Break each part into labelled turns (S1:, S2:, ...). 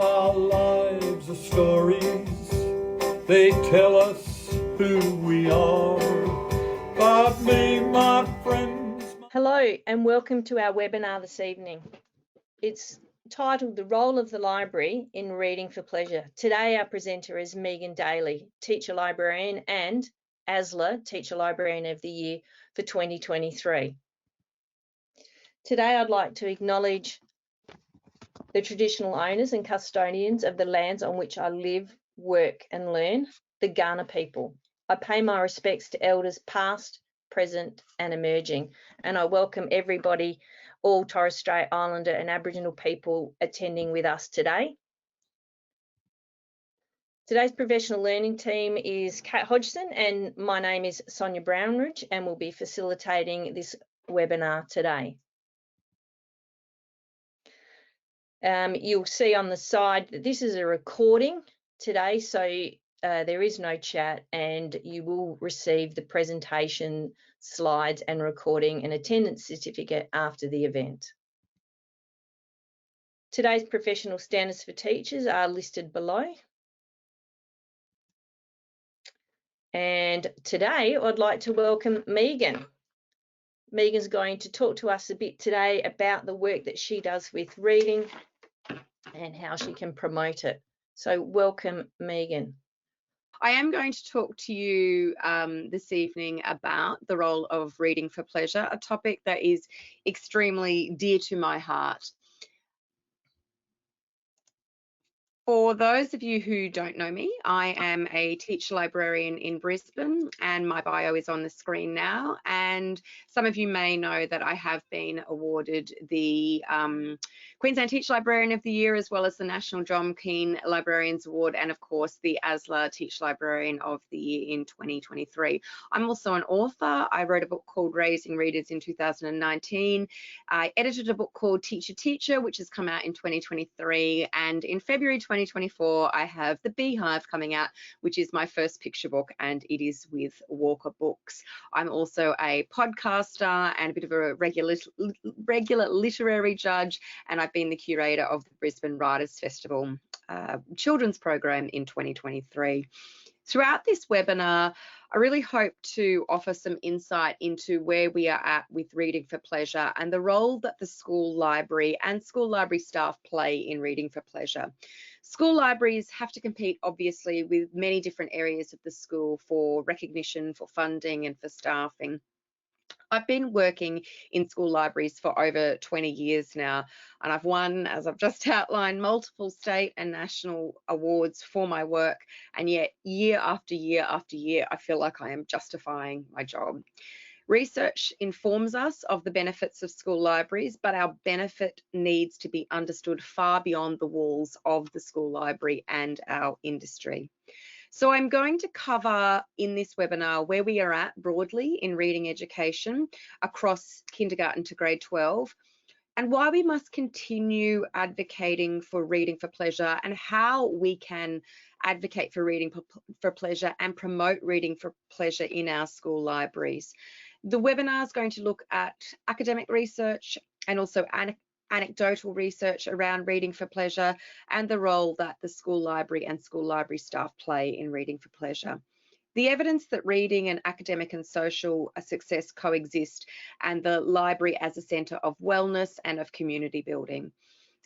S1: Our lives are stories, they tell us who we are. But me, my friends.
S2: Hello and welcome to our webinar this evening. It's titled The Role of the Library in Reading for Pleasure. Today our presenter is Megan Daley, Teacher Librarian and ASLA Teacher Librarian of the Year for 2023. Today I'd like to acknowledge the traditional owners and custodians of the lands on which I live, work and learn, the Kaurna people. I pay my respects to elders past, present and emerging, and I welcome everybody, all Torres Strait Islander and Aboriginal people attending with us today. Today's professional learning team is Kat Hodgson and my name is Sonia Brownridge, and we'll be facilitating this webinar today. You'll see on the side that this is a recording today, so there is no chat, and you will receive the presentation slides and recording and attendance certificate after the event. Today's professional standards for teachers are listed below. And today I'd like to welcome Meaghan. Meaghan's going to talk to us a bit today about the work that she does with reading and how she can promote it. So welcome, Meaghan.
S3: I am going to talk to you this evening about the role of reading for pleasure, a topic that is extremely dear to my heart. For those of you who don't know me, I am a teacher librarian in Brisbane, and my bio is on the screen now. And some of you may know that I have been awarded the Queensland Teacher Librarian of the Year, as well as the National John Keane Librarians Award, and of course the ASLA Teacher Librarian of the Year in 2023. I'm also an author. I wrote a book called Raising Readers in 2019. I edited a book called Teacher Teacher, which has come out in 2023, and in February 2024, I have The Beehive coming out, which is my first picture book, and it is with Walker Books. I'm also a podcaster and a bit of a regular literary judge, and I've been the curator of the Brisbane Writers Festival children's program in 2023. Throughout this webinar, I really hope to offer some insight into where we are at with reading for pleasure and the role that the school library and school library staff play in reading for pleasure. School libraries have to compete, obviously, with many different areas of the school for recognition, for funding and for staffing. I've been working in school libraries for over 20 years now, and I've won, as I've just outlined, multiple state and national awards for my work, and yet year after year after year, I feel like I am justifying my job. Research informs us of the benefits of school libraries, but our benefit needs to be understood far beyond the walls of the school library and our industry. So I'm going to cover in this webinar where we are at broadly in reading education across kindergarten to grade 12, and why we must continue advocating for reading for pleasure, and how we can advocate for reading for pleasure and promote reading for pleasure in our school libraries. The webinar is going to look at academic research and also anecdotal research around reading for pleasure and the role that the school library and school library staff play in reading for pleasure. The evidence that reading and academic and social success coexist, and the library as a centre of wellness and of community building.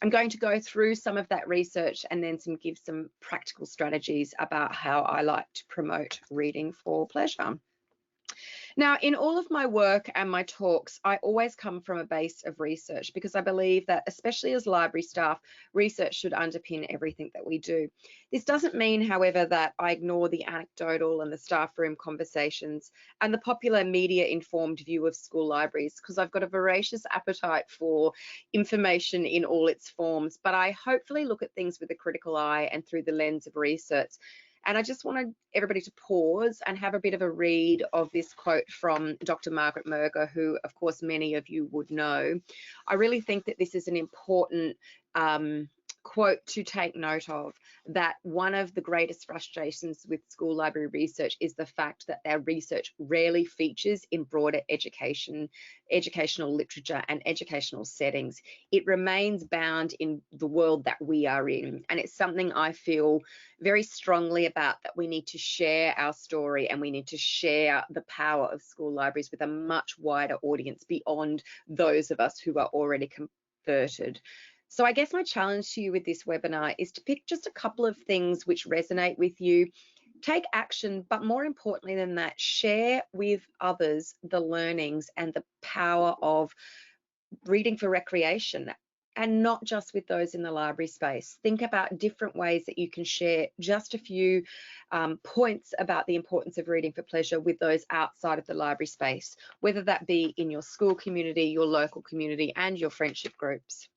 S3: I'm going to go through some of that research and then give some practical strategies about how I like to promote reading for pleasure. Now, in all of my work and my talks, I always come from a base of research, because I believe that, especially as library staff, research should underpin everything that we do. This doesn't mean, however, that I ignore the anecdotal and the staff room conversations and the popular media-informed view of school libraries, because I've got a voracious appetite for information in all its forms, but I hopefully look at things with a critical eye and through the lens of research. And I just wanted everybody to pause and have a bit of a read of this quote from Dr. Margaret Merger, who, of course, many of you would know. I really think that this is an important quote to take note of, that one of the greatest frustrations with school library research is the fact that their research rarely features in broader educational literature and educational settings. It remains bound in the world that we are in, and it's something I feel very strongly about, that we need to share our story and we need to share the power of school libraries with a much wider audience beyond those of us who are already converted. So I guess my challenge to you with this webinar is to pick just a couple of things which resonate with you, take action, but more importantly than that, share with others the learnings and the power of reading for recreation, and not just with those in the library space. Think about different ways that you can share just a few points about the importance of reading for pleasure with those outside of the library space, whether that be in your school community, your local community, and your friendship groups.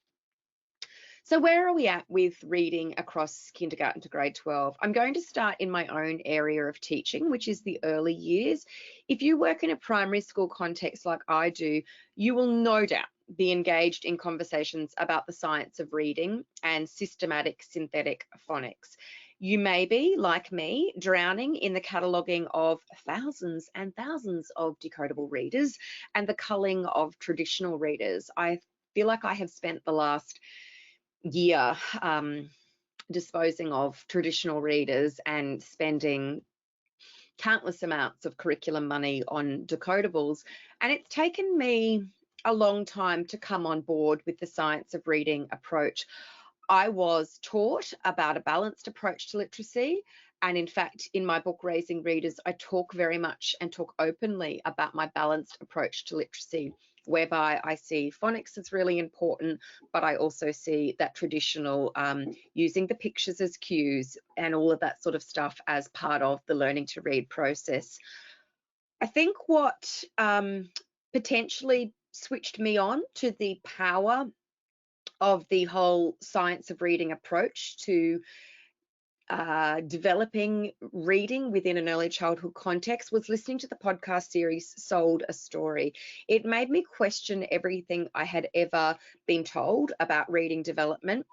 S3: So where are we at with reading across kindergarten to grade 12? I'm going to start in my own area of teaching, which is the early years. If you work in a primary school context like I do, you will no doubt be engaged in conversations about the science of reading and systematic synthetic phonics. You may be, like me, drowning in the cataloguing of thousands and thousands of decodable readers and the culling of traditional readers. I feel like I have spent the last year disposing of traditional readers and spending countless amounts of curriculum money on decodables, and it's taken me a long time to come on board with the science of reading approach. I was taught about a balanced approach to literacy, and in fact in my book Raising Readers I talk very much and talk openly about my balanced approach to literacy, whereby I see phonics as really important, but I also see that traditional using the pictures as cues and all of that sort of stuff as part of the learning to read process. I think what potentially switched me on to the power of the whole science of reading approach to developing reading within an early childhood context was listening to the podcast series Sold a Story. It made me question everything I had ever been told about reading development.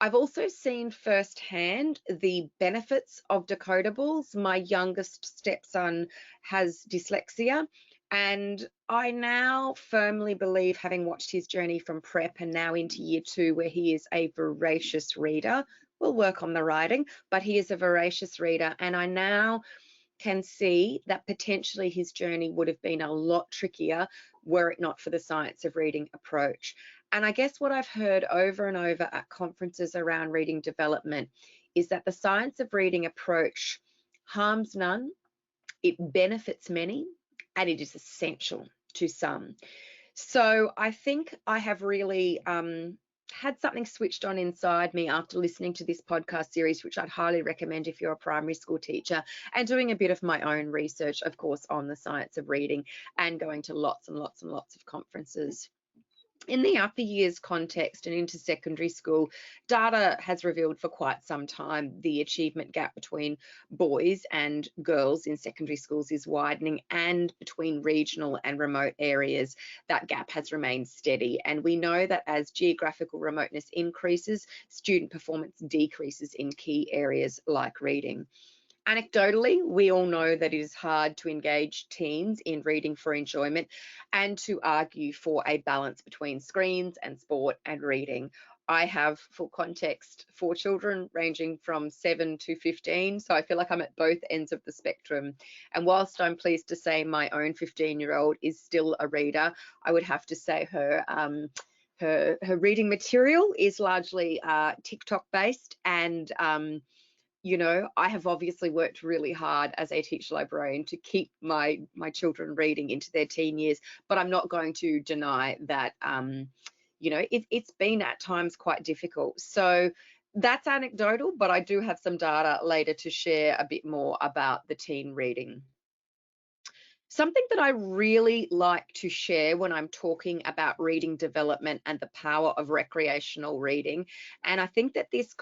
S3: I've also seen firsthand the benefits of decodables. My youngest stepson has dyslexia, and I now firmly believe, having watched his journey from prep and now into year 2, where he is a voracious reader, we'll work on the writing, but he is a voracious reader, and I now can see that potentially his journey would have been a lot trickier were it not for the science of reading approach. And I guess what I've heard over and over at conferences around reading development is that the science of reading approach harms none, it benefits many, and it is essential to some. So I think I have really had something switched on inside me after listening to this podcast series, which I'd highly recommend if you're a primary school teacher, and doing a bit of my own research, of course, on the science of reading and going to lots and lots and lots of conferences. In the upper years context and into secondary school, data has revealed for quite some time the achievement gap between boys and girls in secondary schools is widening, and between regional and remote areas, that gap has remained steady. And we know that as geographical remoteness increases, student performance decreases in key areas like reading. Anecdotally, we all know that it is hard to engage teens in reading for enjoyment and to argue for a balance between screens and sport and reading. I have, for context, 4 children ranging from 7 to 15, so I feel like I'm at both ends of the spectrum. And whilst I'm pleased to say my own 15-year-old is still a reader, I would have to say her reading material is largely TikTok based, and you know, I have obviously worked really hard as a teacher librarian to keep my children reading into their teen years, but I'm not going to deny that, you know, it's been at times quite difficult. So that's anecdotal, but I do have some data later to share a bit more about the teen reading. Something that I really like to share when I'm talking about reading development and the power of recreational reading, and I think that this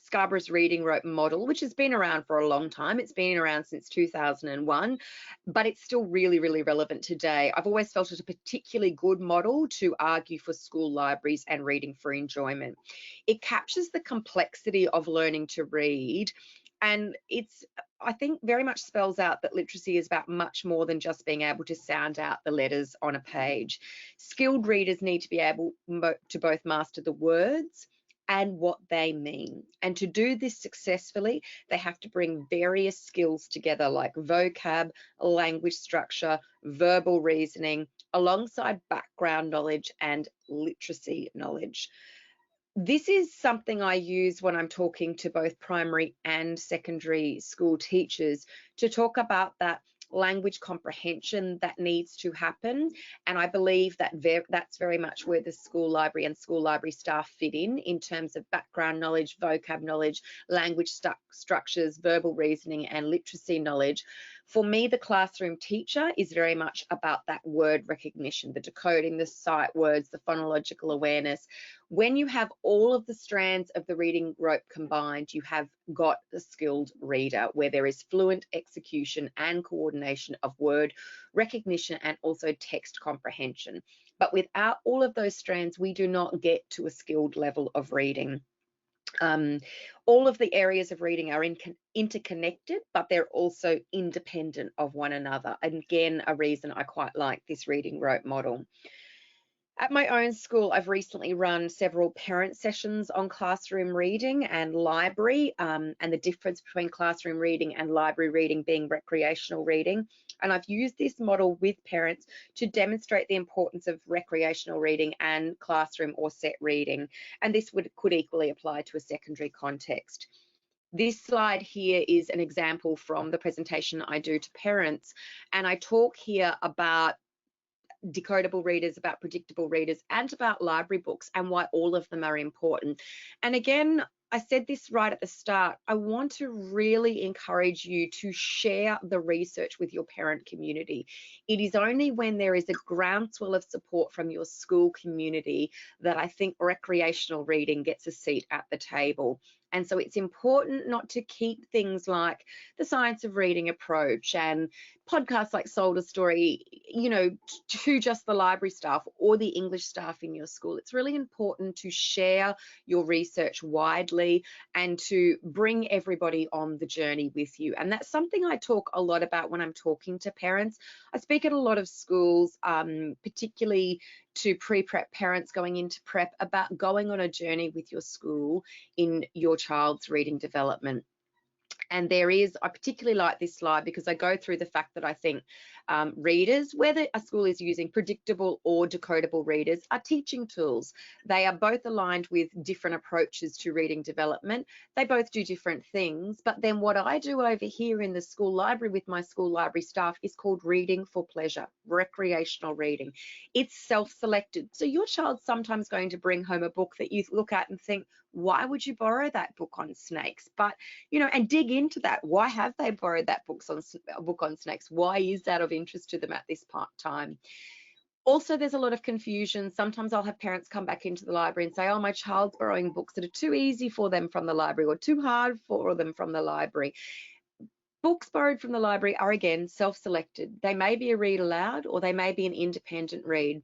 S3: Scarborough's reading rope model, which has been around for a long time. It's been around since 2001, but it's still really, really relevant today. I've always felt it a particularly good model to argue for school libraries and reading for enjoyment. It captures the complexity of learning to read, and it's, I think, very much spells out that literacy is about much more than just being able to sound out the letters on a page. Skilled readers need to be able to both master the words and what they mean. And to do this successfully, they have to bring various skills together, like vocab, language structure, verbal reasoning, alongside background knowledge and literacy knowledge. This is something I use when I'm talking to both primary and secondary school teachers to talk about that language comprehension that needs to happen. And I believe that that's very much where the school library and school library staff fit in terms of background knowledge, vocab knowledge, language structures, verbal reasoning, and literacy knowledge. For me, the classroom teacher is very much about that word recognition, the decoding, the sight words, the phonological awareness. When you have all of the strands of the reading rope combined, you have got a skilled reader where there is fluent execution and coordination of word recognition and also text comprehension. But without all of those strands, we do not get to a skilled level of reading. All of the areas of reading are interconnected, but they're also independent of one another. And again, a reason I quite like this reading rope model. At my own school, I've recently run several parent sessions on classroom reading and library, and the difference between classroom reading and library reading being recreational reading. And I've used this model with parents to demonstrate the importance of recreational reading and classroom or set reading. And this could equally apply to a secondary context. This slide here is an example from the presentation I do to parents. And I talk here about decodable readers, about predictable readers, and about library books and why all of them are important. And again, I said this right at the start, I want to really encourage you to share the research with your parent community. It is only when there is a groundswell of support from your school community that I think recreational reading gets a seat at the table. And so it's important not to keep things like the Science of Reading approach and podcasts like Sold a Story, you know, to just the library staff or the English staff in your school. It's really important to share your research widely and to bring everybody on the journey with you. And that's something I talk a lot about when I'm talking to parents. I speak at a lot of schools, particularly to pre-prep parents going into prep, about going on a journey with your school in your child's reading development. And I particularly like this slide because I go through the fact that I think readers, whether a school is using predictable or decodable readers, are teaching tools. They are both aligned with different approaches to reading development. They both do different things. But then what I do over here in the school library with my school library staff is called reading for pleasure, recreational reading. It's self-selected. So your child's sometimes going to bring home a book that you look at and think, why would you borrow that book on snakes? But, you know, and dig into that. Why have they borrowed that book on snakes? Why is that of interest to them at this time? Also, there's a lot of confusion. Sometimes I'll have parents come back into the library and say, oh, my child's borrowing books that are too easy for them from the library or too hard for them from the library. Books borrowed from the library are, again, self-selected. They may be a read aloud or they may be an independent read.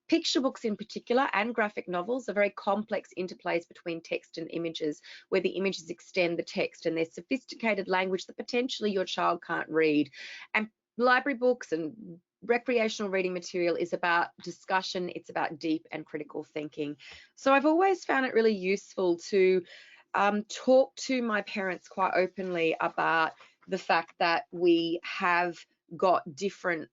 S3: Picture books in particular and graphic novels are very complex interplays between text and images, where the images extend the text and there's sophisticated language that potentially your child can't read. And library books and recreational reading material is about discussion, it's about deep and critical thinking. So I've always found it really useful to talk to my parents quite openly about the fact that we have got different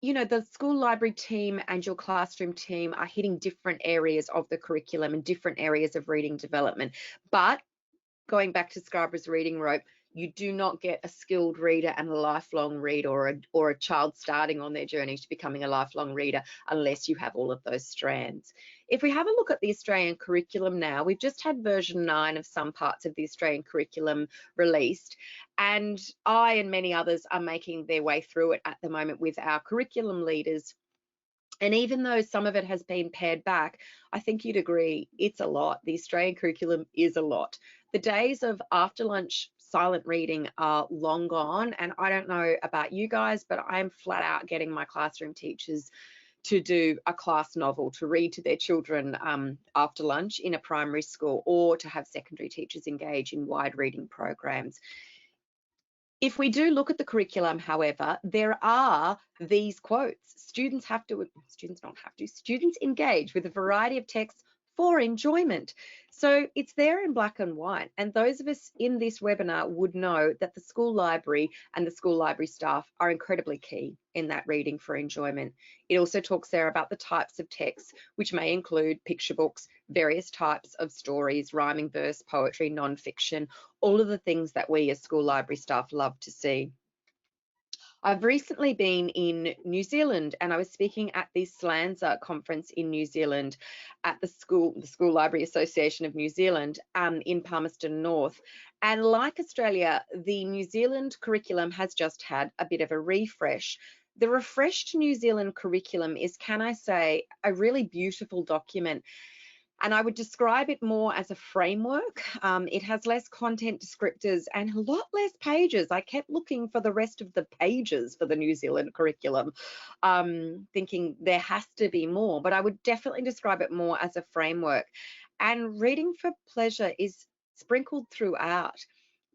S3: you know, the school library team and your classroom team are hitting different areas of the curriculum and different areas of reading development. But going back to Scarborough's reading rope, you do not get a skilled reader and a lifelong reader or a child starting on their journey to becoming a lifelong reader unless you have all of those strands. If we have a look at the Australian curriculum now, we've just had version 9 of some parts of the Australian curriculum released, and I and many others are making their way through it at the moment with our curriculum leaders And even though some of it has been pared back, I think you'd agree it's a lot. The Australian curriculum is a lot. The days of after lunch silent reading are long gone. And I don't know about you guys, but I'm flat out getting my classroom teachers to do a class novel, to read to their children after lunch in a primary school, or to have secondary teachers engage in wide reading programs. If we do look at the curriculum, however, there are these quotes. Students engage with a variety of texts for enjoyment. So it's there in black and white. And those of us in this webinar would know that the school library and the school library staff are incredibly key in that reading for enjoyment. It also talks there about the types of texts, which may include picture books, various types of stories, rhyming verse, poetry, non-fiction, all of the things that we as school library staff love to see. I've recently been in New Zealand, and I was speaking at the SLANZA conference in New Zealand at the School Library Association of New Zealand in Palmerston North. And like Australia, the New Zealand curriculum has just had a bit of a refresh. The refreshed New Zealand curriculum is, can I say, a really beautiful document. And I would describe it more as a framework. It has less content descriptors and a lot less pages. I kept looking for the rest of the pages for the New Zealand curriculum, thinking there has to be more, but I would definitely describe it more as a framework. And reading for pleasure is sprinkled throughout.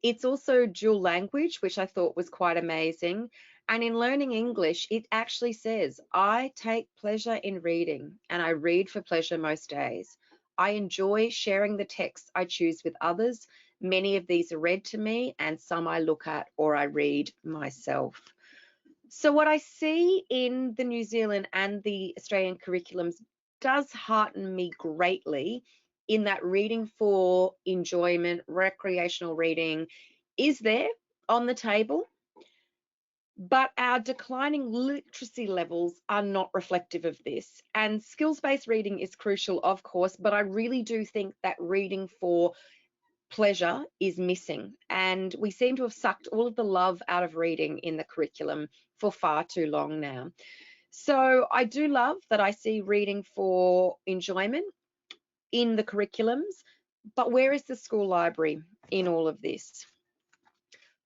S3: It's also dual language, which I thought was quite amazing. And in learning English, it actually says, I take pleasure in reading, and I read for pleasure most days. I enjoy sharing the texts I choose with others. Many of these are read to me, and some I look at or I read myself. So what I see in the New Zealand and the Australian curriculums does hearten me greatly, in that reading for enjoyment, recreational reading is there on the table. But our declining literacy levels are not reflective of this. And skills-based reading is crucial, of course, but I really do think that reading for pleasure is missing. And we seem to have sucked all of the love out of reading in the curriculum for far too long now. So I do love that I see reading for enjoyment in the curriculums, but where is the school library in all of this?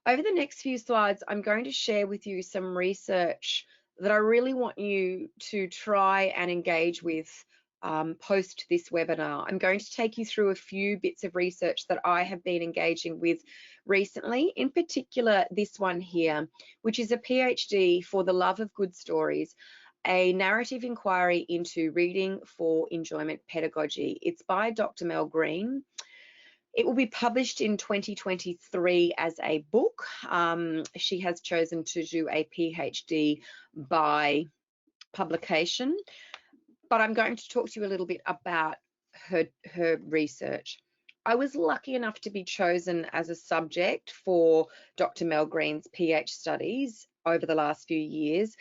S3: Over the next few slides, I'm going to share with you some research that I really want you to try and engage with post this webinar. I'm going to take you through a few bits of research that I have been engaging with recently, in particular this one here, which is a PhD for the love of good stories, a narrative inquiry into reading for enjoyment pedagogy. It's by Dr. Mel Green. It will be published in 2023 as a book. She has chosen to do a PhD by publication, but I'm going to talk to you a little bit about her research. I was lucky enough to be chosen as a subject for Dr. Mel Green's PhD studies over the last few years.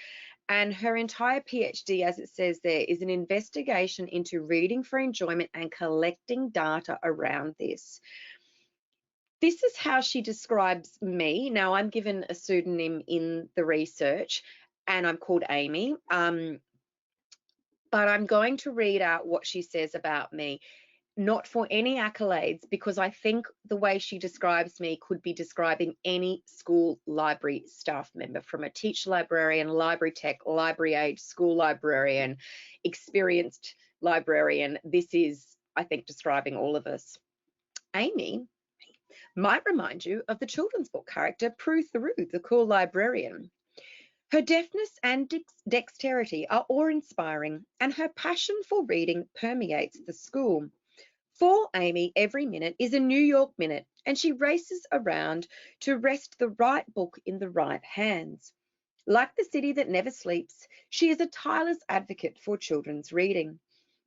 S3: And her entire PhD, as it says there, is an investigation into reading for enjoyment and collecting data around this. This is how she describes me. Now, I'm given a pseudonym in the research, and I'm called Amy. But I'm going to read out what she says about me, not for any accolades, because I think the way she describes me could be describing any school library staff member, from a teacher librarian, library tech, library aide, school librarian, experienced librarian. This is, I think, describing all of us. Amy might remind you of the children's book character Prue Theroux, the cool librarian. Her deftness and dexterity are awe-inspiring, and her passion for reading permeates the school. For Amy, every minute is a New York minute, and she races around to wrest the right book in the right hands. Like the city that never sleeps, she is a tireless advocate for children's reading.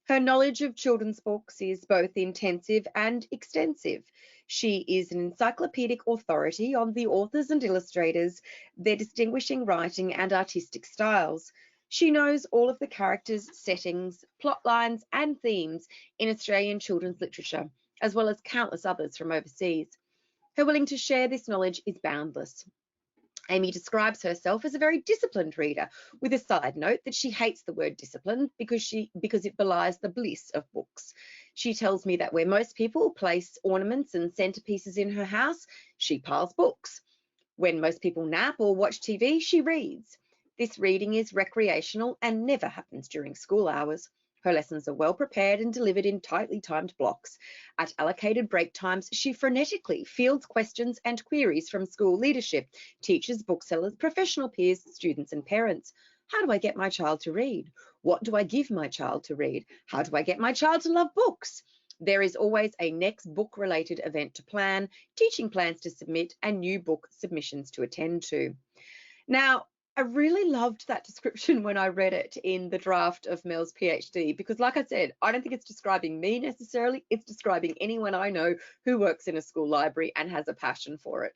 S3: Her knowledge of children's books is both intensive and extensive. She is an encyclopedic authority on the authors and illustrators, their distinguishing writing and artistic styles. She knows all of the characters, settings, plot lines, and themes in Australian children's literature, as well as countless others from overseas. Her willing to share this knowledge is boundless. Amy describes herself as a very disciplined reader, with a side note that she hates the word discipline because it belies the bliss of books. She tells me that where most people place ornaments and centerpieces in her house, she piles books. When most people nap or watch TV, she reads. This reading is recreational and never happens during school hours. Her lessons are well prepared and delivered in tightly timed blocks. At allocated break times, she frenetically fields questions and queries from school leadership, teachers, booksellers, professional peers, students and parents. How do I get my child to read? What do I give my child to read? How do I get my child to love books? There is always a next book-related event to plan, teaching plans to submit, and new book submissions to attend to. Now, I really loved that description when I read it in the draft of Mel's PhD, because like I said, I don't think it's describing me necessarily, it's describing anyone I know who works in a school library and has a passion for it.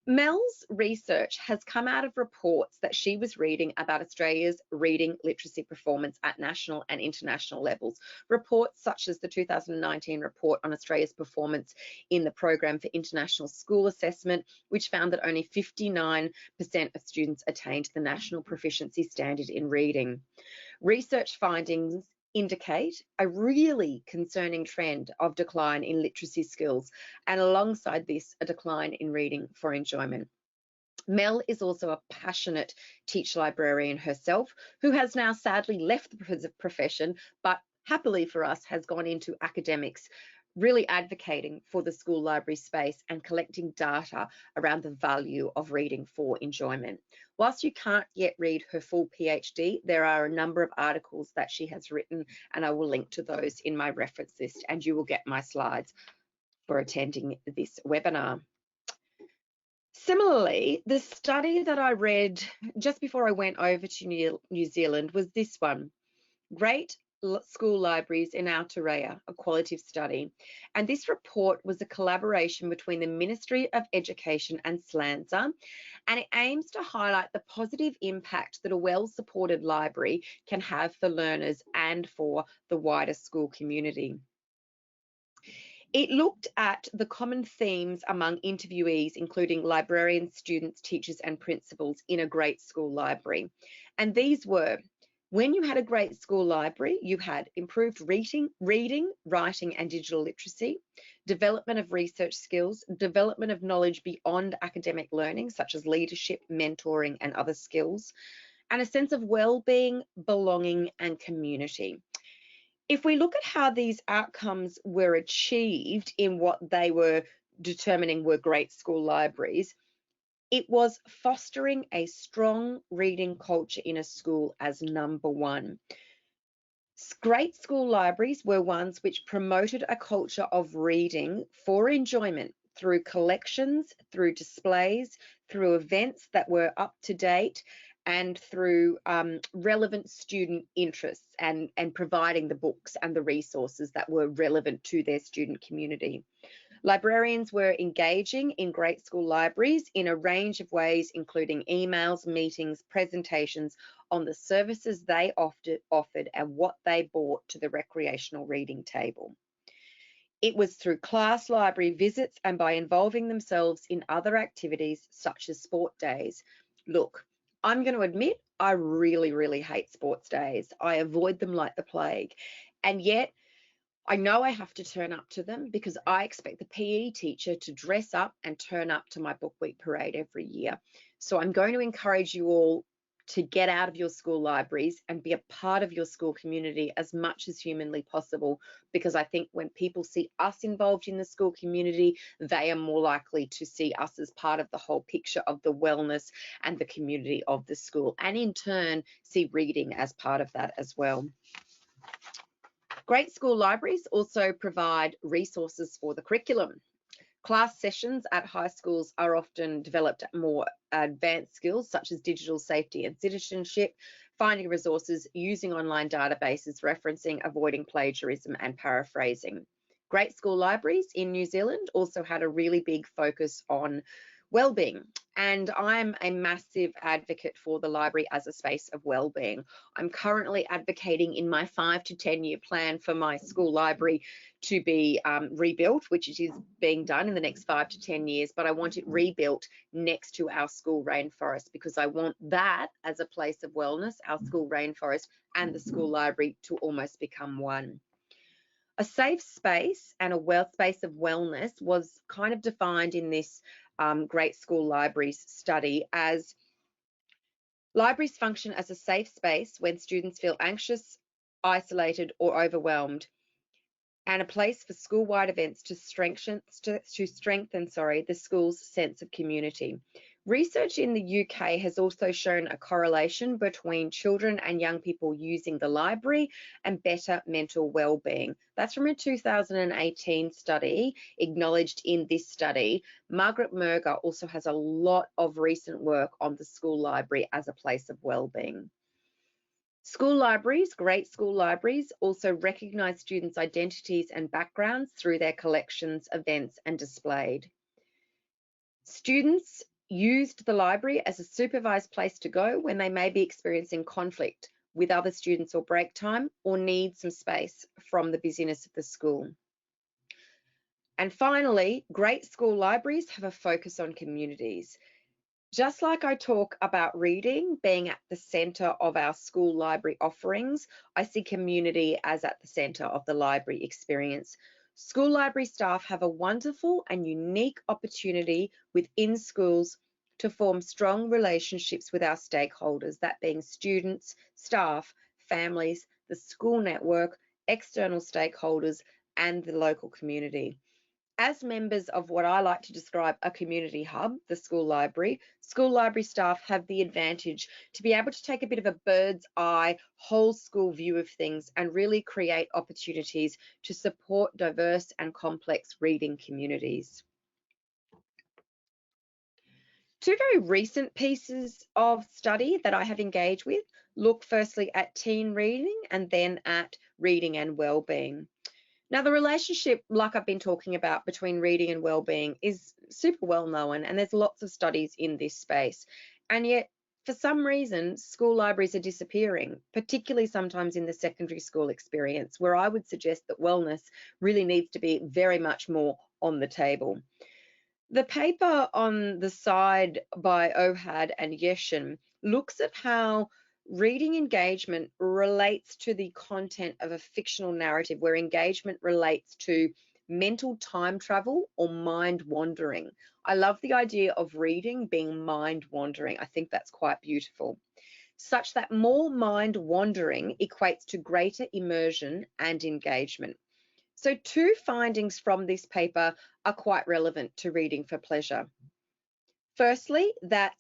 S3: Mel's research has come out of reports that she was reading about Australia's reading literacy performance at national and international levels. Reports such as the 2019 report on Australia's performance in the Program for International School Assessment, which found that only 59% of students attained the national proficiency standard in reading. Research findings indicate a really concerning trend of decline in literacy skills, and alongside this, a decline in reading for enjoyment. Mel is also a passionate teacher librarian herself, who has now sadly left the profession, but happily for us has gone into academics, really advocating for the school library space and collecting data around the value of reading for enjoyment. Whilst you can't yet read her full PhD, there are a number of articles that she has written, and I will link to those in my reference list, and you will get my slides for attending this webinar. Similarly, the study that I read just before I went over to New Zealand was this one, Great School Libraries in Aotearoa, a qualitative study. And this report was a collaboration between the Ministry of Education and SLANSA, and it aims to highlight the positive impact that a well-supported library can have for learners and for the wider school community. It looked at the common themes among interviewees, including librarians, students, teachers, and principals in a great school library. And these were, when you had a great school library, you had improved reading, writing, and digital literacy, development of research skills, development of knowledge beyond academic learning, such as leadership, mentoring, and other skills, and a sense of well-being, belonging, and community. If we look at how these outcomes were achieved in what they were determining were great school libraries, it was fostering a strong reading culture in a school as number one. Great school libraries were ones which promoted a culture of reading for enjoyment through collections, through displays, through events that were up to date, and through relevant student interests and providing the books and the resources that were relevant to their student community. Librarians were engaging in great school libraries in a range of ways, including emails, meetings, presentations on the services they offered and what they brought to the recreational reading table. It was through class library visits and by involving themselves in other activities such as sport days. Look, I'm going to admit I really, really hate sports days. I avoid them like the plague. And yet I know I have to turn up to them because I expect the PE teacher to dress up and turn up to my book week parade every year. So I'm going to encourage you all to get out of your school libraries and be a part of your school community as much as humanly possible, because I think when people see us involved in the school community, they are more likely to see us as part of the whole picture of the wellness and the community of the school, and in turn see reading as part of that as well. Great school libraries also provide resources for the curriculum. Class sessions at high schools are often developed at more advanced skills such as digital safety and citizenship, finding resources, using online databases, referencing, avoiding plagiarism and paraphrasing. Great school libraries in New Zealand also had a really big focus on well-being, and I'm a massive advocate for the library as a space of wellbeing. I'm currently advocating in my 5 to 10 year plan for my school library to be rebuilt, which it is being done in the next 5 to 10 years, but I want it rebuilt next to our school rainforest, because I want that as a place of wellness, our school rainforest and the school library, to almost become one. A safe space and a space of wellness was kind of defined in this Great School Libraries study as libraries function as a safe space when students feel anxious, isolated, or overwhelmed, and a place for school-wide events to strengthen the school's sense of community. Research in the UK has also shown a correlation between children and young people using the library and better mental well-being. That's from a 2018 study, acknowledged in this study. Margaret Merger also has a lot of recent work on the school library as a place of well-being. School libraries, great school libraries, also recognise students' identities and backgrounds through their collections, events, and displayed. Students used the library as a supervised place to go when they may be experiencing conflict with other students or break time, or need some space from the busyness of the school. And finally, great school libraries have a focus on communities. Just like I talk about reading being at the centre of our school library offerings, I see community as at the centre of the library experience. School library staff have a wonderful and unique opportunity within schools to form strong relationships with our stakeholders, that being students, staff, families, the school network, external stakeholders, and the local community. As members of what I like to describe a community hub, the school library staff have the advantage to be able to take a bit of a bird's eye, whole school view of things and really create opportunities to support diverse and complex reading communities. Two very recent pieces of study that I have engaged with look firstly at teen reading and then at reading and wellbeing. Now, the relationship, like I've been talking about, between reading and wellbeing is super well known, and there's lots of studies in this space. And yet, for some reason, school libraries are disappearing, particularly sometimes in the secondary school experience, where I would suggest that wellness really needs to be very much more on the table. The paper on the side by Ohad and Yeshin looks at how reading engagement relates to the content of a fictional narrative, where engagement relates to mental time travel or mind wandering. I love the idea of reading being mind wandering. I think that's quite beautiful. Such that more mind wandering equates to greater immersion and engagement. So two findings from this paper are quite relevant to reading for pleasure. Firstly, that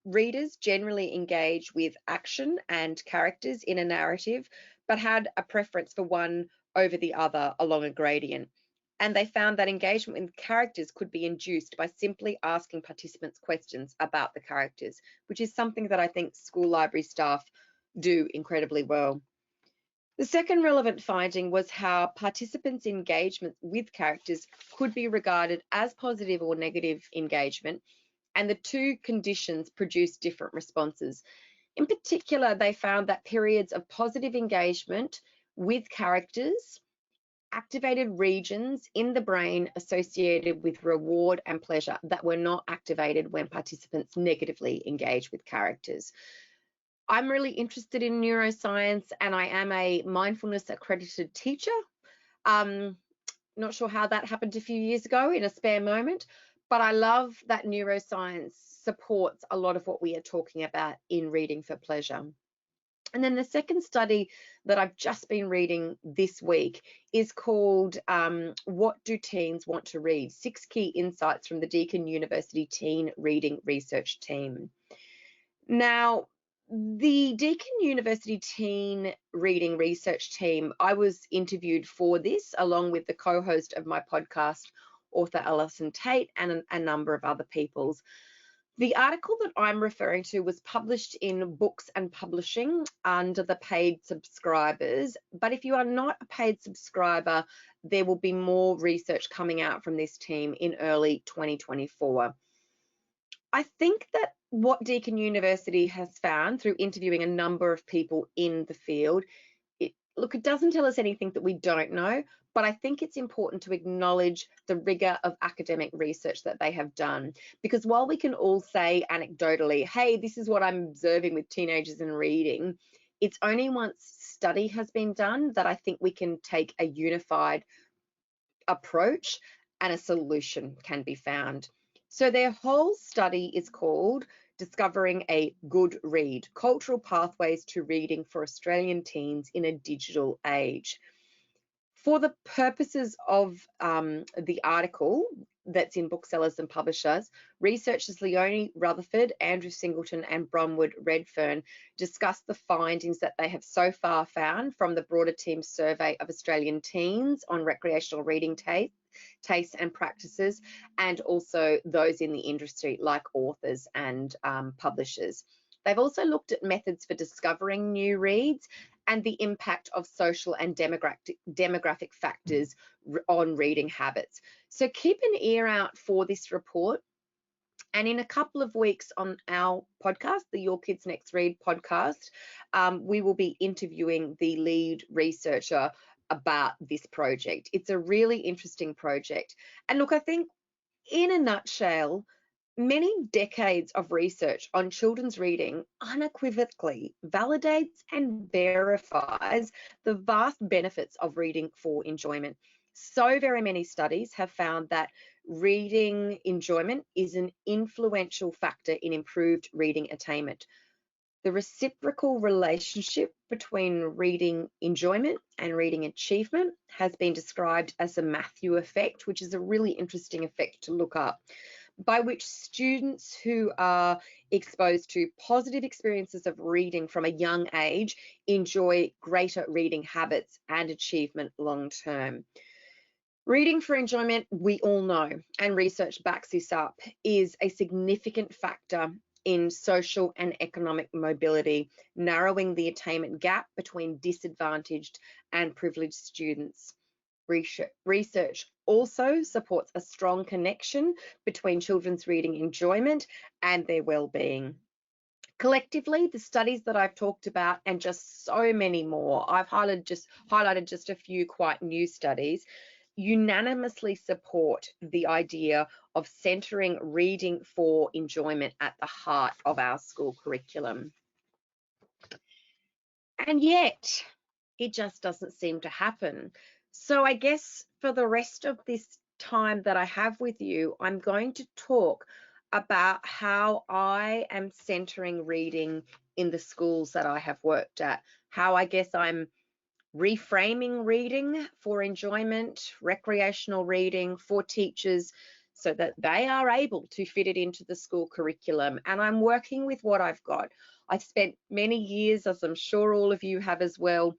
S3: readers generally engage with action and characters in a narrative, but had a preference for one over the other along a gradient. And they found that engagement with characters could be induced by simply asking participants questions about the characters, which is something that I think school library staff do incredibly well. The second relevant finding was how participants' engagement with characters could be regarded as positive or negative engagement, and the two conditions produced different responses. In particular, they found that periods of positive engagement with characters activated regions in the brain associated with reward and pleasure that were not activated when participants negatively engaged with characters. I'm really interested in neuroscience, and I am a mindfulness accredited teacher. Not sure how that happened a few years ago in a spare moment, but I love that neuroscience supports a lot of what we are talking about in reading for pleasure. And then the second study that I've just been reading this week is called What Do Teens Want to Read? 6 Key Insights from the Deakin University Teen Reading Research Team. Now, the Deakin University Teen Reading Research Team, I was interviewed for this along with the co-host of my podcast, author Alison Tate, and a number of other peoples. The article that I'm referring to was published in Books and Publishing under the paid subscribers, but if you are not a paid subscriber, there will be more research coming out from this team in early 2024. I think that what Deakin University has found through interviewing a number of people in the field, look, it doesn't tell us anything that we don't know, but I think it's important to acknowledge the rigor of academic research that they have done. Because while we can all say anecdotally, hey, this is what I'm observing with teenagers and reading, it's only once study has been done that I think we can take a unified approach and a solution can be found. So their whole study is called Discovering a Good Read, Cultural Pathways to Reading for Australian Teens in a Digital Age. For the purposes of the article that's in Booksellers and Publishers, researchers Leonie Rutherford, Andrew Singleton and Bronwood Redfern discuss the findings that they have so far found from the broader team survey of Australian teens on recreational reading tastes and practices, and also those in the industry like authors and publishers. They've also looked at methods for discovering new reads and the impact of social and demographic factors on reading habits. So keep an ear out for this report. And in a couple of weeks on our podcast, the Your Kids Next Read podcast, we will be interviewing the lead researcher about this project. It's a really interesting project. And look, I think in a nutshell, many decades of research on children's reading unequivocally validates and verifies the vast benefits of reading for enjoyment. So very many studies have found that reading enjoyment is an influential factor in improved reading attainment. The reciprocal relationship between reading enjoyment and reading achievement has been described as a Matthew effect, which is a really interesting effect to look up, by which students who are exposed to positive experiences of reading from a young age enjoy greater reading habits and achievement long term. Reading for enjoyment, we all know, and research backs this up, is a significant factor in social and economic mobility, narrowing the attainment gap between disadvantaged and privileged students. Research also supports a strong connection between children's reading enjoyment and their well-being. Collectively, the studies that I've talked about and just so many more, I've highlighted just a few quite new studies, unanimously support the idea of centering reading for enjoyment at the heart of our school curriculum. And yet, it just doesn't seem to happen. So I guess for the rest of this time that I have with you, I'm going to talk about how I am centering reading in the schools that I have worked at, how I guess I'm reframing reading for enjoyment, recreational reading for teachers so that they are able to fit it into the school curriculum. And I'm working with what I've got. I've spent many years, as I'm sure all of you have as well,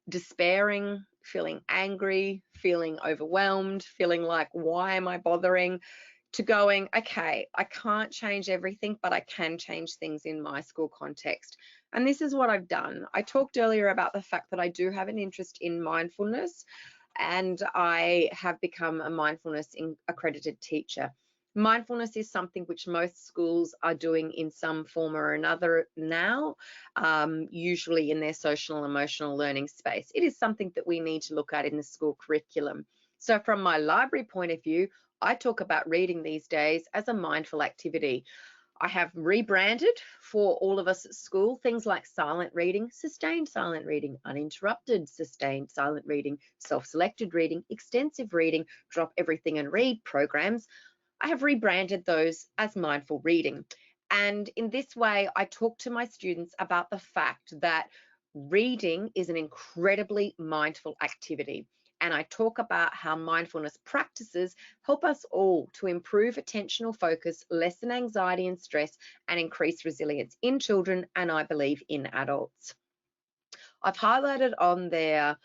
S3: despairing, feeling angry, feeling overwhelmed, feeling like, why am I bothering? To going, okay, I can't change everything, but I can change things in my school context. And this is what I've done. I talked earlier about the fact that I do have an interest in mindfulness, and I have become a mindfulness accredited teacher. Mindfulness is something which most schools are doing in some form or another now, usually in their social and emotional learning space. It is something that we need to look at in the school curriculum. So from my library point of view, I talk about reading these days as a mindful activity. I have rebranded for all of us at school things like silent reading, sustained silent reading, uninterrupted sustained silent reading, self-selected reading, extensive reading, drop everything and read programs. I have rebranded those as mindful reading. And in this way, I talk to my students about the fact that reading is an incredibly mindful activity. And I talk about how mindfulness practices help us all to improve attentional focus, lessen anxiety and stress, and increase resilience in children, and I believe in adults. I've highlighted on there,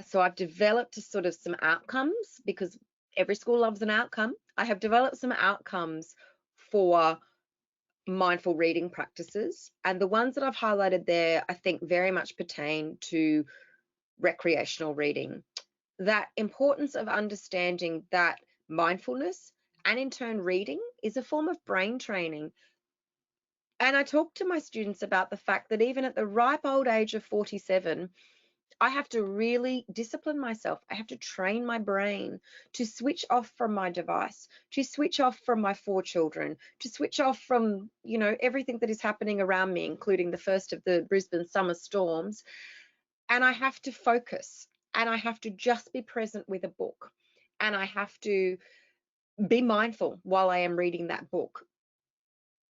S3: so I've developed sort of some outcomes, because every school loves an outcome. I have developed some outcomes for mindful reading practices, and the ones that I've highlighted there, I think very much pertain to recreational reading. That importance of understanding that mindfulness and in turn reading is a form of brain training. And I talk to my students about the fact that even at the ripe old age of 47, I have to really discipline myself. I have to train my brain to switch off from my device, to switch off from my 4 children, to switch off from, you know, everything that is happening around me, including the first of the Brisbane summer storms. And I have to focus, and I have to just be present with a book, and I have to be mindful while I am reading that book.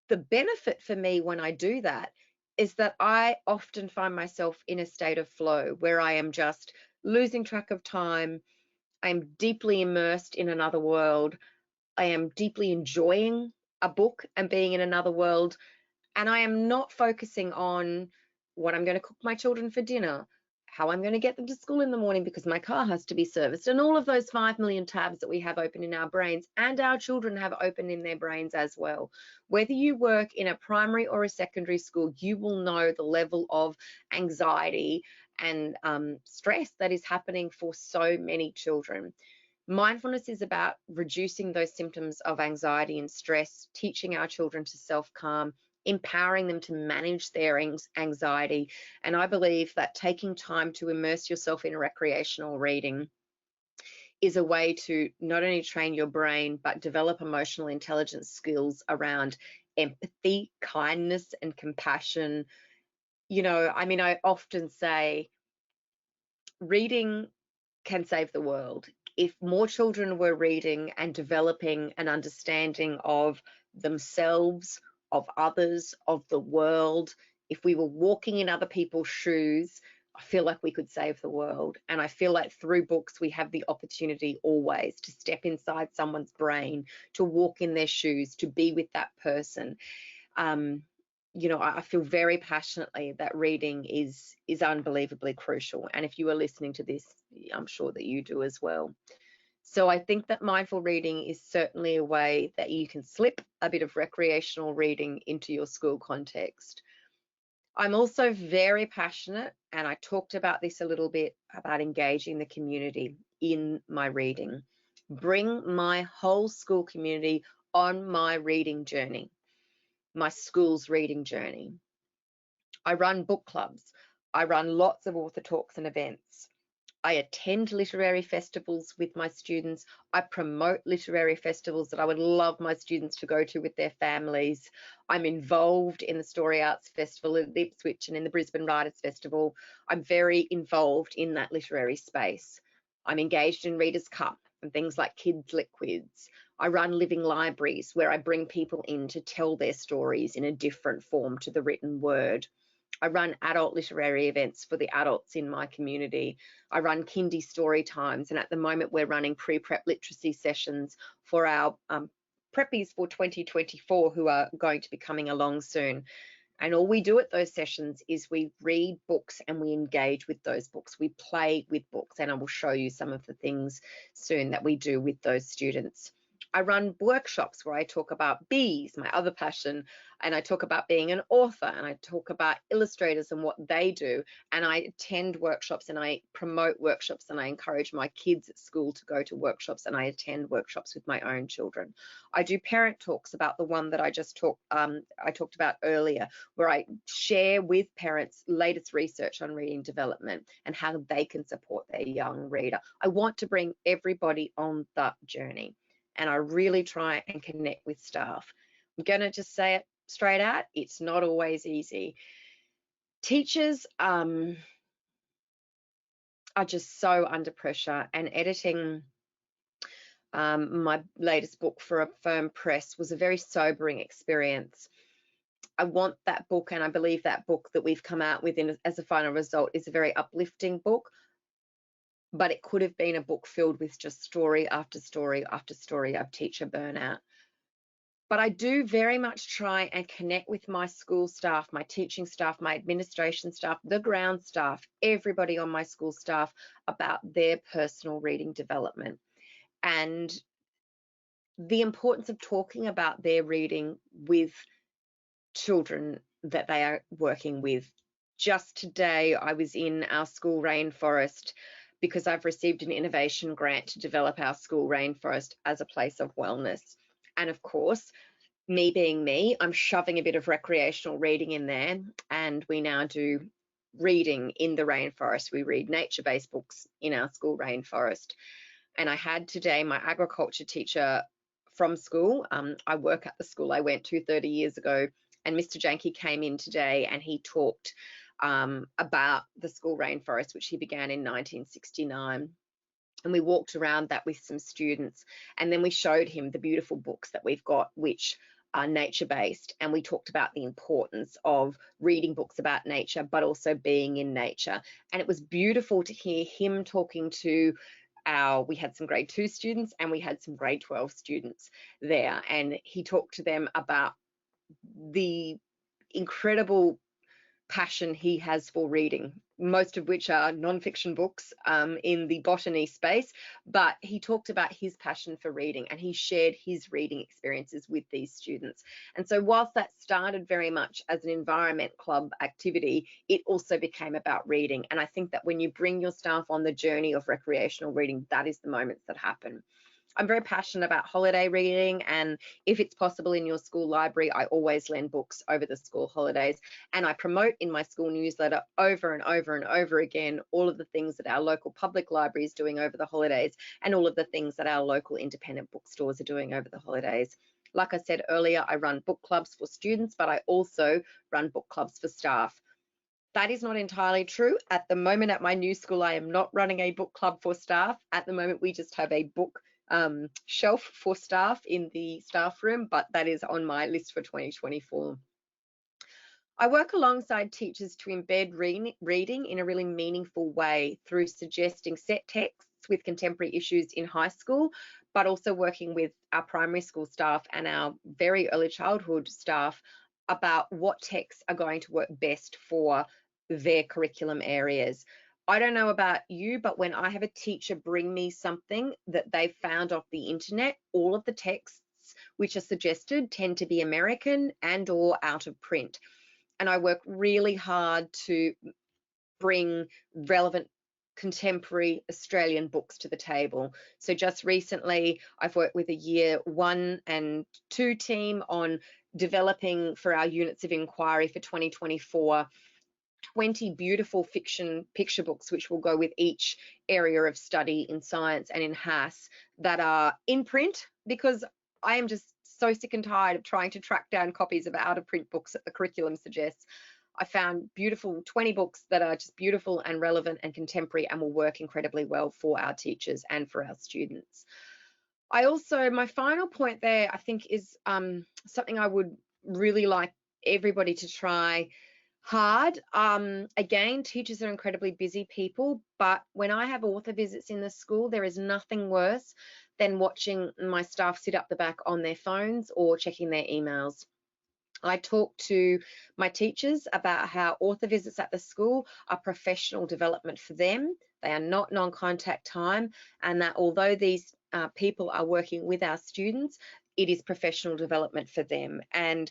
S3: The benefit for me when I do that is that I often find myself in a state of flow where I am just losing track of time. I'm deeply immersed in another world. I am deeply enjoying a book and being in another world. And I am not focusing on what I'm going to cook my children for dinner, how I'm going to get them to school in the morning because my car has to be serviced, and all of those 5 million tabs that we have open in our brains and our children have open in their brains as well. Whether you work in a primary or a secondary school, you will know the level of anxiety and stress that is happening for so many children. Mindfulness is about reducing those symptoms of anxiety and stress, teaching our children to self-calm, empowering them to manage their anxiety. And I believe that taking time to immerse yourself in recreational reading is a way to not only train your brain, but develop emotional intelligence skills around empathy, kindness, and compassion. You know, I mean, I often say reading can save the world. If more children were reading and developing an understanding of themselves, of others, of the world, if we were walking in other people's shoes, I feel like we could save the world. And I feel like through books, we have the opportunity always to step inside someone's brain, to walk in their shoes, to be with that person. You know, I feel very passionately that reading is unbelievably crucial. And if you are listening to this, I'm sure that you do as well. So I think that mindful reading is certainly a way that you can slip a bit of recreational reading into your school context. I'm also very passionate, and I talked about this a little bit, about engaging the community in my reading. Bring my whole school community on my reading journey, my school's reading journey. I run book clubs. I run lots of author talks and events. I attend literary festivals with my students. I promote literary festivals that I would love my students to go to with their families. I'm involved in the Story Arts Festival at Ipswich and in the Brisbane Writers Festival. I'm very involved in that literary space. I'm engaged in Readers' Cup and things like Kids Lit Quiz. I run living libraries where I bring people in to tell their stories in a different form to the written word. I run adult literary events for the adults in my community. I run kindy story times, and at the moment we're running pre-prep literacy sessions for our preppies for 2024 who are going to be coming along soon. And all we do at those sessions is we read books and we engage with those books. We play with books, and I will show you some of the things soon that we do with those students. I run workshops where I talk about bees, my other passion, and I talk about being an author, and I talk about illustrators and what they do, and I attend workshops and I promote workshops, and I encourage my kids at school to go to workshops, and I attend workshops with my own children. I do parent talks about the one that I talked about earlier, where I share with parents latest research on reading development and how they can support their young reader. I want to bring everybody on that journey, and I really try and connect with staff. I'm going to just say it straight out, it's not always easy. Teachers are just so under pressure, and editing my latest book for a firm press was a very sobering experience. I want that book, and I believe that book that we've come out with as a final result is a very uplifting book, but it could have been a book filled with just story after story after story of teacher burnout. But I do very much try and connect with my school staff, my teaching staff, my administration staff, the ground staff, everybody on my school staff about their personal reading development and the importance of talking about their reading with children that they are working with. Just today, I was in our school rainforest because I've received an innovation grant to develop our school rainforest as a place of wellness. And of course, me being me, I'm shoving a bit of recreational reading in there, and we now do reading in the rainforest. We read nature-based books in our school rainforest. And I had today my agriculture teacher from school. I work at the school I went to 30 years ago, and Mr. Janke came in today and he talked about the school rainforest, which he began in 1969. And we walked around that with some students, and then we showed him the beautiful books that we've got, which are nature-based, and we talked about the importance of reading books about nature, but also being in nature. And it was beautiful to hear him talking to we had some grade 2 students and we had some grade 12 students there, and he talked to them about the incredible passion he has for reading, most of which are non-fiction books in the botany space. But he talked about his passion for reading, and he shared his reading experiences with these students. And so whilst that started very much as an environment club activity, it also became about reading. And I think that when you bring your staff on the journey of recreational reading, that is the moments that happen. I'm very passionate about holiday reading, and if it's possible in your school library, I always lend books over the school holidays, and I promote in my school newsletter over and over and over again all of the things that our local public library is doing over the holidays, and all of the things that our local independent bookstores are doing over the holidays. Like I said earlier, I run book clubs for students, but I also run book clubs for staff. That is not entirely true. At the moment at my new school, I am not running a book club for staff. At the moment, we just have a book shelf for staff in the staff room, but that is on my list for 2024. I work alongside teachers to embed reading in a really meaningful way through suggesting set texts with contemporary issues in high school, but also working with our primary school staff and our very early childhood staff about what texts are going to work best for their curriculum areas. I don't know about you, but when I have a teacher bring me something that they've found off the internet, all of the texts which are suggested tend to be American and or out of print. And I work really hard to bring relevant contemporary Australian books to the table. So just recently, I've worked with a year 1 and 2 team on developing for our units of inquiry for 2024 20 beautiful fiction picture books, which will go with each area of study in science and in HASS, that are in print, because I am just so sick and tired of trying to track down copies of out of print books that the curriculum suggests. I found beautiful 20 books that are just beautiful and relevant and contemporary and will work incredibly well for our teachers and for our students. I also, my final point there, I think, is something I would really like everybody to try hard. Again, teachers are incredibly busy people, but when I have author visits in the school, there is nothing worse than watching my staff sit up the back on their phones or checking their emails. I talk to my teachers about how author visits at the school are professional development for them. They are not non-contact time, and that although these people are working with our students, it is professional development for them. And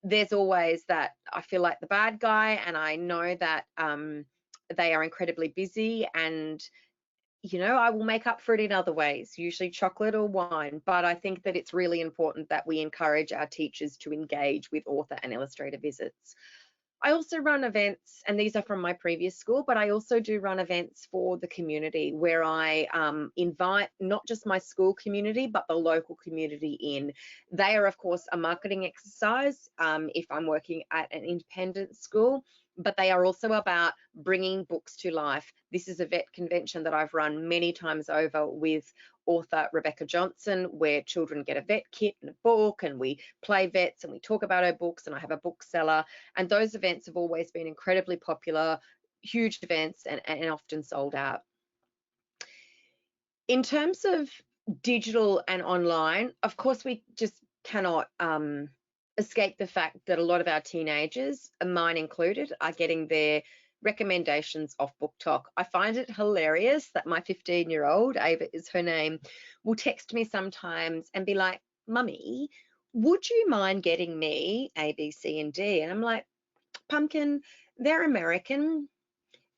S3: there's always that I feel like the bad guy, and I know that they are incredibly busy, and you know, I will make up for it in other ways, usually chocolate or wine, but I think that it's really important that we encourage our teachers to engage with author and illustrator visits. I also run events, and these are from my previous school, but I also do run events for the community where I invite not just my school community, but the local community in. They are, of course, a marketing exercise if I'm working at an independent school, but they are also about bringing books to life. This is a vet convention that I've run many times over with author Rebecca Johnson, where children get a vet kit and a book, and we play vets and we talk about our books, and I have a bookseller. And those events have always been incredibly popular, huge events, and often sold out. In terms of digital and online, of course, we just cannot escape the fact that a lot of our teenagers, mine included, are getting their recommendations off Book Talk. I find it hilarious that my 15-year-old, Ava is her name, will text me sometimes and be like, "Mummy, would you mind getting me A, B, C, and D?" And I'm like, "Pumpkin, they're American.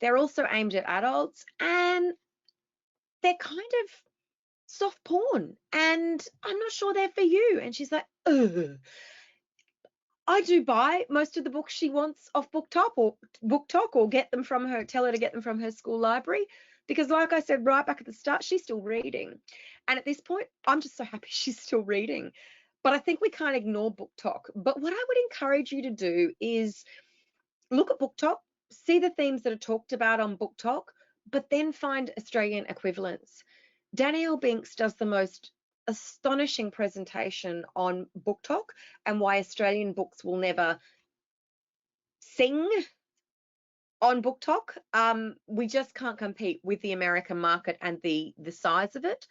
S3: They're also aimed at adults, and they're kind of
S4: soft porn, and I'm not sure they're for you. And she's like, ugh. I do buy most of the books she wants off BookTok or get them from her, tell her to get them from her school library, because like I said right back at the start, she's still reading. And at this point, I'm just so happy she's still reading. But I think we can't ignore BookTok. But what I would encourage you to do is look at BookTok, see the themes that are talked about on BookTok, but then find Australian equivalents. Danielle Binks does the most astonishing presentation on BookTok and why Australian books will never sing on BookTok. We just can't compete with the American market and the size of it.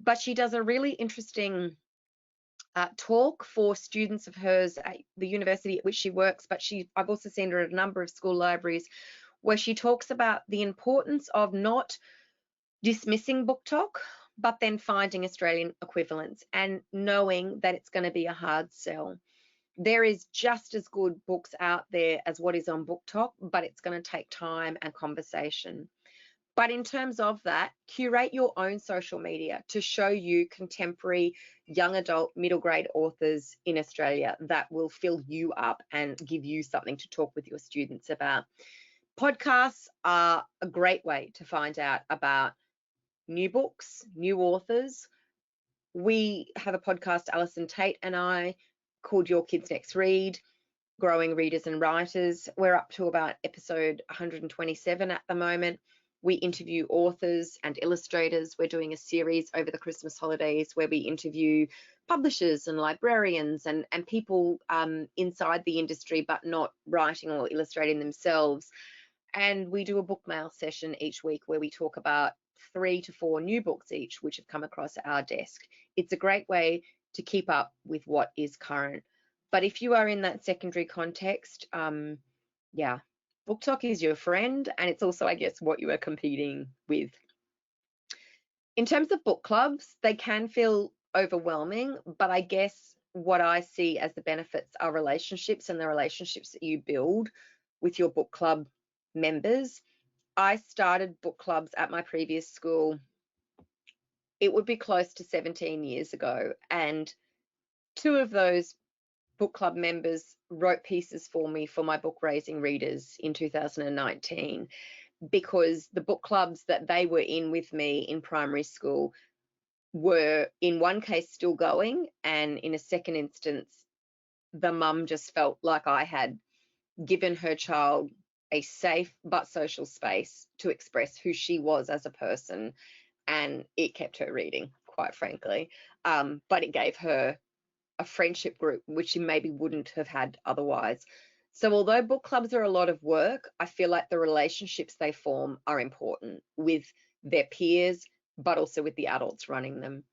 S4: But she does a really interesting talk for students of hers at the university at which she works, but I've also seen her at a number of school libraries, where she talks about the importance of not dismissing BookTok, but then finding Australian equivalents and knowing that it's going to be a hard sell. There is just as good books out there as what is on BookTok, but it's going to take time and conversation. But in terms of that, curate your own social media to show you contemporary young adult middle grade authors in Australia that will fill you up and give you something to talk with your students about. Podcasts are a great way to find out about new books, new authors. We have a podcast, Alison Tate and I, called Your Kids Next Read, Growing Readers and Writers. We're up to about episode 127 at the moment. We interview authors and illustrators. We're doing a series over the Christmas holidays where we interview publishers and librarians and people inside the industry, but not writing or illustrating themselves. And we do a book mail session each week where we talk about 3 to 4 new books each, which have come across our desk. It's a great way to keep up with what is current. But if you are in that secondary context, yeah, BookTok is your friend, and it's also, I guess, what you are competing with. In terms of book clubs, they can feel overwhelming, but I guess what I see as the benefits are relationships and the relationships that you build with your book club members. I started book clubs at my previous school. It would be close to 17 years ago, and 2 of those book club members wrote pieces for me for my book Raising Readers in 2019, because the book clubs that they were in with me in primary school were in one case still going, and in a second instance the mum just felt like I had given her child a safe but social space to express who she was as a person, and it kept her reading, quite frankly, but it gave her a friendship group which she maybe wouldn't have had otherwise. So although book clubs are a lot of work, I feel like the relationships they form are important with their peers, but also with the adults running them.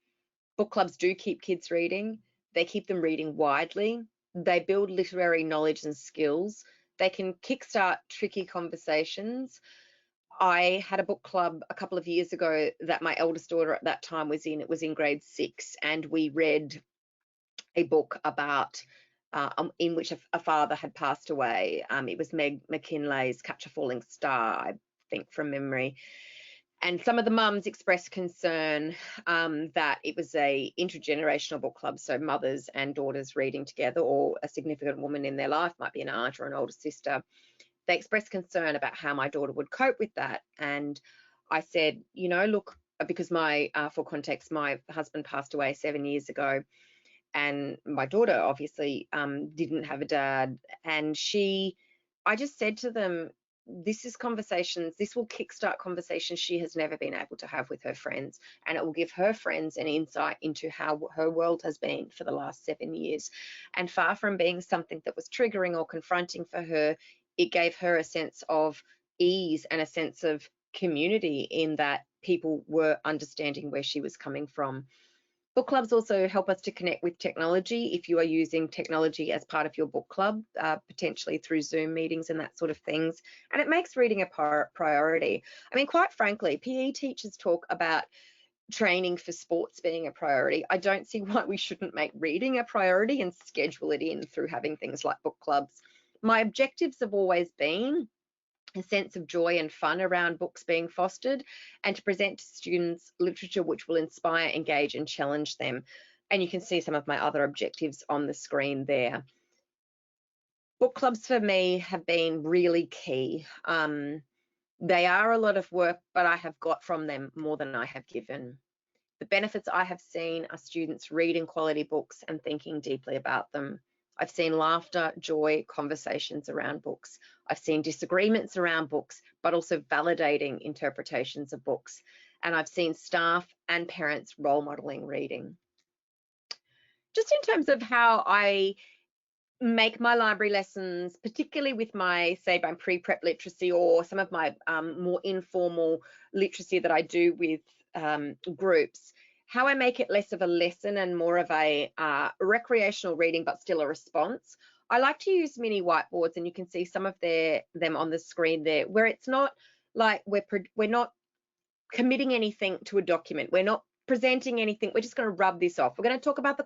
S4: Book clubs do keep kids reading. They keep them reading widely. They build literary knowledge and skills. They can kickstart tricky conversations. I had a book club a couple of years ago that my eldest daughter at that time was in. It was in grade 6, and we read a book about in which a father had passed away. It was Meg McKinley's Catch a Falling Star, I think, from memory. And some of the mums expressed concern that it was a intergenerational book club, so mothers and daughters reading together, or a significant woman in their life, might be an aunt or an older sister. They expressed concern about how my daughter would cope with that. And I said, you know, look, because for context, my husband passed away 7 years ago, and my daughter obviously didn't have a dad. And I just said to them, this will kickstart conversations she has never been able to have with her friends, and it will give her friends an insight into how her world has been for the last 7 years. And far from being something that was triggering or confronting for her, it gave her a sense of ease and a sense of community in that people were understanding where she was coming from. Book clubs also help us to connect with technology if you are using technology as part of your book club, potentially through Zoom meetings and that sort of things. And it makes reading a priority. I mean, quite frankly, PE teachers talk about training for sports being a priority. I don't see why we shouldn't make reading a priority and schedule it in through having things like book clubs. My objectives have always been
S3: a sense of joy and fun around books being fostered, and to present to students literature which will inspire, engage and challenge them. And you can see some of my other objectives on the screen there. Book clubs for me have been really key. They are a lot of work, but I have got from them more than I have given. The benefits I have seen are students reading quality books and thinking deeply about them. I've seen laughter, joy, conversations around books. I've seen disagreements around books, but also validating interpretations of books. And I've seen staff and parents role modeling reading. Just in terms of how I make my library lessons, particularly with my, say, my pre-prep literacy or some of my more informal literacy that I do with groups, how I make it less of a lesson and more of a recreational reading, but still a response. I like to use mini whiteboards, and you can see some of them on the screen there, where it's not like we're not committing anything to a document. We're not presenting anything. We're just going to rub this off. We're going to talk about the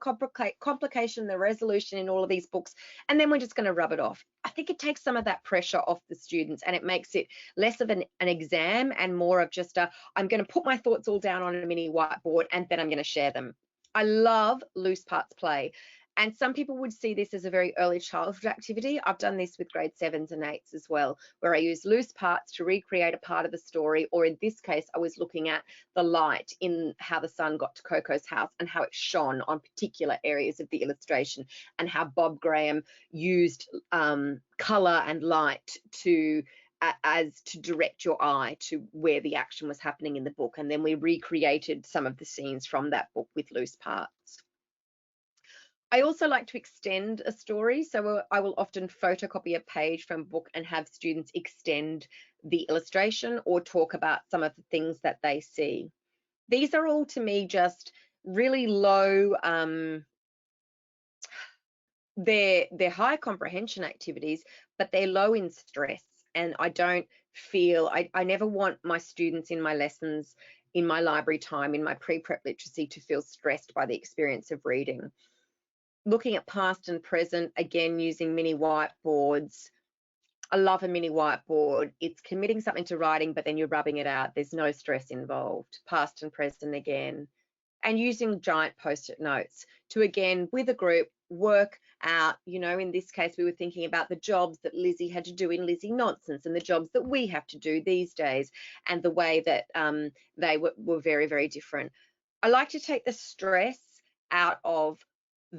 S3: complication, the resolution in all of these books, and then we're just going to rub it off. I think it takes some of that pressure off the students, and it makes it less of an exam and more of just I'm going to put my thoughts all down on a mini whiteboard and then I'm going to share them. I love loose parts play. And some people would see this as a very early childhood activity. I've done this with grade 7s and 8s as well, where I use loose parts to recreate a part of the story, or in this case, I was looking at the light in how the sun got to Coco's house and how it shone on particular areas of the illustration, and how Bob Graham used colour and light to direct your eye to where the action was happening in the book. And then we recreated some of the scenes from that book with loose parts. I also like to extend a story, so I will often photocopy a page from a book and have students extend the illustration or talk about some of the things that they see. These are all, to me, just really low, they're high comprehension activities, but they're low in stress. And I don't feel, I never want my students in my lessons, in my library time, in my pre-prep literacy, to feel stressed by the experience of reading. Looking at past and present, again, using mini whiteboards. I love a mini whiteboard. It's committing something to writing, but then you're rubbing it out. There's no stress involved. Past and present again. And using giant post-it notes to, again, with a group, work out, you know, in this case, we were thinking about the jobs that Lizzie had to do in Lizzie Nonsense and the jobs that we have to do these days, and the way that they were very, very different. I like to take the stress out of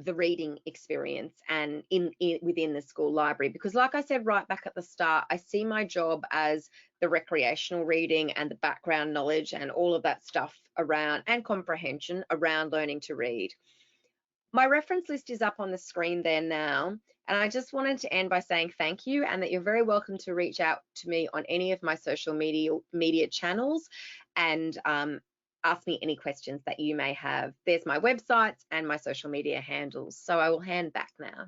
S3: the reading experience and within the school library, because like I said right back at the start, I see my job as the recreational reading and the background knowledge and all of that stuff around, and comprehension around learning to read. My reference list is up on the screen there now, and I just wanted to end by saying thank you, and that you're very welcome to reach out to me on any of my social media channels and ask me any questions that you may have. There's my websites and my social media handles. So I will hand back now.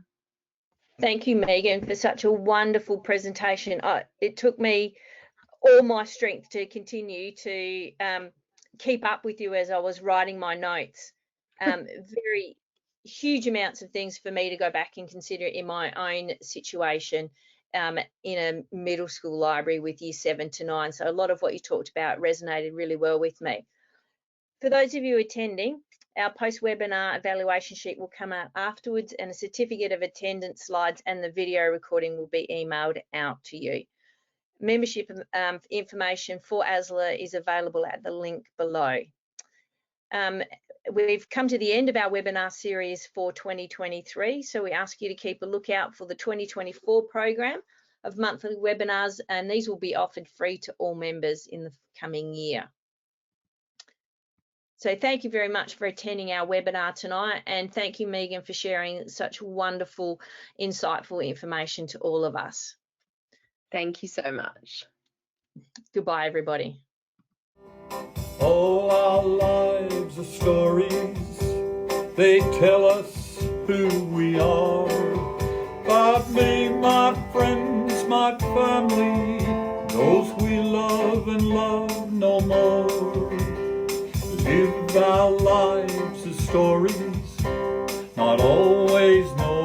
S2: Thank you, Megan, for such a wonderful presentation. It took me all my strength to continue to keep up with you as I was writing my notes. Very huge amounts of things for me to go back and consider in my own situation in a middle school library with year 7 to 9. So a lot of what you talked about resonated really well with me. For those of you attending, our post-webinar evaluation sheet will come out afterwards, and a certificate of attendance, slides and the video recording will be emailed out to you. Membership information for ASLA is available at the link below. We've come to the end of our webinar series for 2023, so we ask you to keep a lookout for the 2024 program of monthly webinars, and these will be offered free to all members in the coming year. So thank you very much for attending our webinar tonight, and thank you, Megan, for sharing such wonderful, insightful information to all of us.
S3: Thank you so much.
S2: Goodbye, everybody.
S1: All our lives are stories, they tell us who we are. But me, my friends, my family, those we love and love no more. Live our lives as stories, not always know